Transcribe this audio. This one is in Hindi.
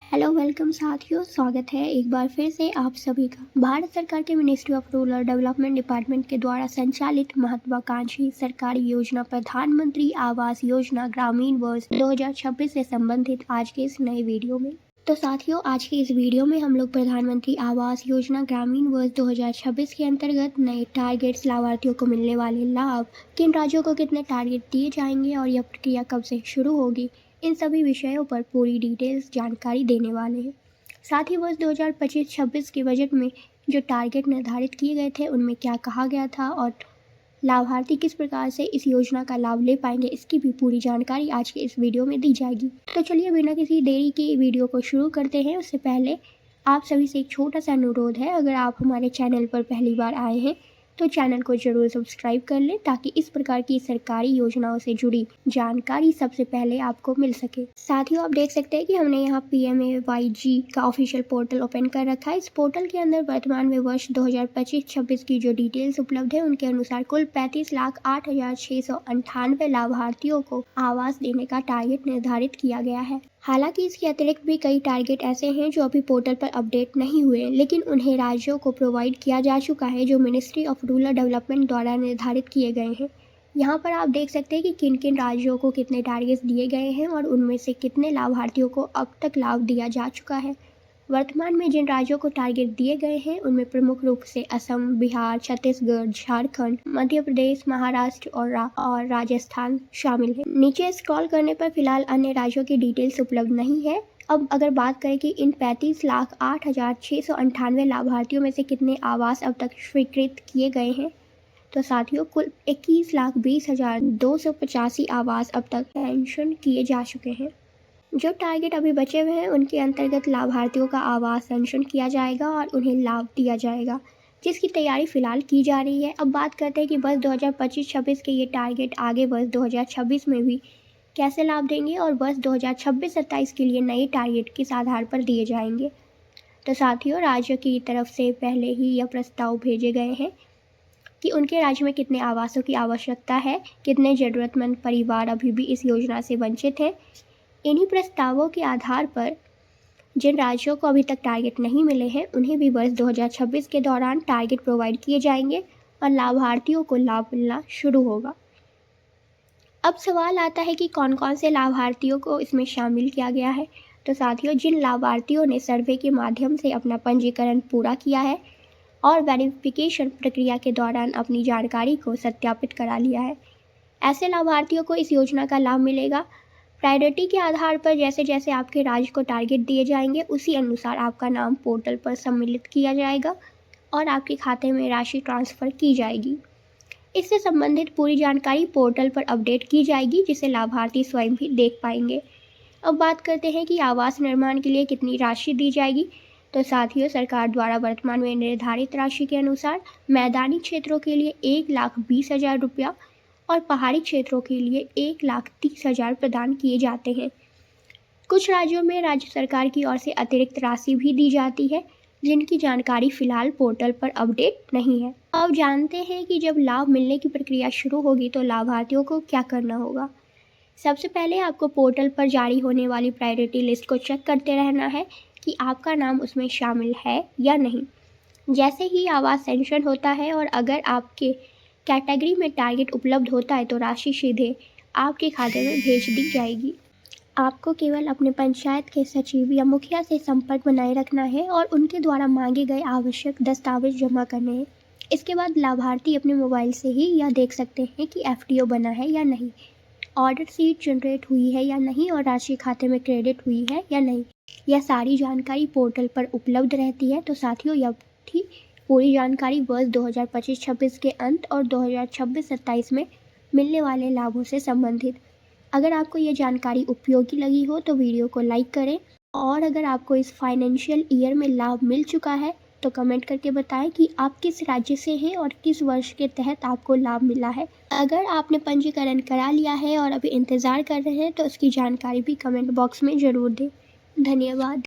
हेलो वेलकम साथियों, स्वागत है एक बार फिर से आप सभी का। भारत सरकार के ministry of rural development department के द्वारा संचालित महत्वाकांक्षी सरकारी योजना प्रधानमंत्री आवास योजना ग्रामीण वर्ष 2026 से संबंधित आज के इस नए वीडियो में। तो साथियों, आज के इस वीडियो में हम लोग प्रधानमंत्री आवास योजना ग्रामीण वर्ष 2026 के अंतर्गत नए टारगेट्स, लाभार्थियों को मिलने वाले लाभ, किन राज्यों को कितने टारगेट दिए जाएंगे और यह प्रक्रिया कब से शुरू होगी, इन सभी विषयों पर पूरी डिटेल्स जानकारी देने वाले हैं। साथ ही वर्ष 2025-26 के बजट में जो टारगेट निर्धारित किए गए थे उनमें क्या कहा गया था और लाभार्थी किस प्रकार से इस योजना का लाभ ले पाएंगे, इसकी भी पूरी जानकारी आज के इस वीडियो में दी जाएगी। तो चलिए बिना किसी देरी के वीडियो को शुरू करते हैं। उससे पहले आप सभी से एक छोटा सा अनुरोध है, अगर आप हमारे चैनल पर पहली बार आए हैं तो चैनल को जरूर सब्सक्राइब कर लें ताकि इस प्रकार की सरकारी योजनाओं से जुड़ी जानकारी सबसे पहले आपको मिल सके। साथियों, आप देख सकते हैं कि हमने यहाँ PMAYG का ऑफिशियल पोर्टल ओपन कर रखा है। इस पोर्टल के अंदर वर्तमान में वर्ष 2025-26 की जो डिटेल्स उपलब्ध है उनके अनुसार कुल 35,08,698 लाभार्थियों को आवास देने का टारगेट निर्धारित किया गया है। हालांकि इसके अतिरिक्त भी कई टारगेट ऐसे हैं जो अभी पोर्टल पर अपडेट नहीं हुए, लेकिन उन्हें राज्यों को प्रोवाइड किया जा चुका है जो मिनिस्ट्री ऑफ रूरल डेवलपमेंट द्वारा निर्धारित किए गए हैं। यहाँ पर आप देख सकते हैं कि किन किन राज्यों को कितने टारगेट्स दिए गए हैं और उनमें से कितने लाभार्थियों को अब तक लाभ दिया जा चुका है। वर्तमान में जिन राज्यों को टारगेट दिए गए हैं उनमें प्रमुख रूप से असम, बिहार, छत्तीसगढ़, झारखंड, मध्य प्रदेश, महाराष्ट्र और राजस्थान शामिल है। नीचे स्क्रॉल करने पर फिलहाल अन्य राज्यों की डिटेल्स उपलब्ध नहीं है। अब अगर बात करें कि इन 35,08,698 लाभार्थियों में से कितने आवास अब तक स्वीकृत किए गए हैं, तो साथियों कुल 21,20,285 आवास अब तक सैंक्शन किए जा चुके हैं। जो टारगेट अभी बचे हुए हैं उनके अंतर्गत लाभार्थियों का आवास सैंक्शन किया जाएगा और उन्हें लाभ दिया जाएगा, जिसकी तैयारी फिलहाल की जा रही है। अब बात करते हैं कि वर्ष 2025-26 के ये टारगेट आगे वर्ष 2026 में भी कैसे लाभ देंगे और वर्ष 2026-27 के लिए नए टारगेट किस आधार पर दिए जाएंगे। तो साथियों, राज्य की तरफ से पहले ही यह प्रस्ताव भेजे गए हैं कि उनके राज्य में कितने आवासों की आवश्यकता है, कितने ज़रूरतमंद परिवार अभी भी इस योजना से वंचित हैं। इन्हीं प्रस्तावों के आधार पर जिन राज्यों को अभी तक टारगेट नहीं मिले हैं उन्हें भी वर्ष 2026 के दौरान टारगेट प्रोवाइड किए जाएंगे और लाभार्थियों को लाभ मिलना शुरू होगा। अब सवाल आता है कि कौन कौन से लाभार्थियों को इसमें शामिल किया गया है। तो साथियों, जिन लाभार्थियों ने सर्वे के माध्यम से अपना पंजीकरण पूरा किया है और वेरिफिकेशन प्रक्रिया के दौरान अपनी जानकारी को सत्यापित करा लिया है, ऐसे लाभार्थियों को इस योजना का लाभ मिलेगा। प्रायोरिटी के आधार पर जैसे जैसे आपके राज्य को टारगेट दिए जाएंगे उसी अनुसार आपका नाम पोर्टल पर सम्मिलित किया जाएगा और आपके खाते में राशि ट्रांसफ़र की जाएगी। इससे संबंधित पूरी जानकारी पोर्टल पर अपडेट की जाएगी जिसे लाभार्थी स्वयं भी देख पाएंगे। अब बात करते हैं कि आवास निर्माण के लिए कितनी राशि दी जाएगी। तो साथियों, सरकार द्वारा वर्तमान में निर्धारित राशि के अनुसार मैदानी क्षेत्रों के लिए 1,20,000 रुपया और पहाड़ी क्षेत्रों के लिए 1,30,000 प्रदान किए जाते हैं। कुछ राज्यों में राज्य सरकार की ओर से अतिरिक्त राशि भी दी जाती है जिनकी जानकारी फिलहाल पोर्टल पर अपडेट नहीं है। अब जानते हैं कि जब लाभ मिलने की प्रक्रिया शुरू होगी तो लाभार्थियों को क्या करना होगा। सबसे पहले आपको पोर्टल पर जारी होने वाली प्रायोरिटी लिस्ट को चेक करते रहना है कि आपका नाम उसमें शामिल है या नहीं। जैसे ही आवास सैंक्शन होता है और अगर आपके कैटेगरी में टारगेट उपलब्ध होता है तो राशि सीधे आपके खाते में भेज दी जाएगी। आपको केवल अपने पंचायत के सचिव या मुखिया से संपर्क बनाए रखना है और उनके द्वारा मांगे गए आवश्यक दस्तावेज जमा करने हैं। इसके बाद लाभार्थी अपने मोबाइल से ही यह देख सकते हैं कि FDO बना है या नहीं, ऑर्डर सीट जनरेट हुई है या नहीं और राशि खाते में क्रेडिट हुई है या नहीं। यह सारी जानकारी पोर्टल पर उपलब्ध रहती है। तो साथियों, यह थी पूरी जानकारी वर्ष 2025-26 के अंत और 2026-27 में मिलने वाले लाभों से संबंधित। अगर आपको ये जानकारी उपयोगी लगी हो तो वीडियो को लाइक करें और अगर आपको इस फाइनेंशियल ईयर में लाभ मिल चुका है तो कमेंट करके बताएं कि आप किस राज्य से हैं और किस वर्ष के तहत आपको लाभ मिला है। अगर आपने पंजीकरण करा लिया है और अभी इंतज़ार कर रहे हैं तो उसकी जानकारी भी कमेंट बॉक्स में ज़रूर दें। धन्यवाद।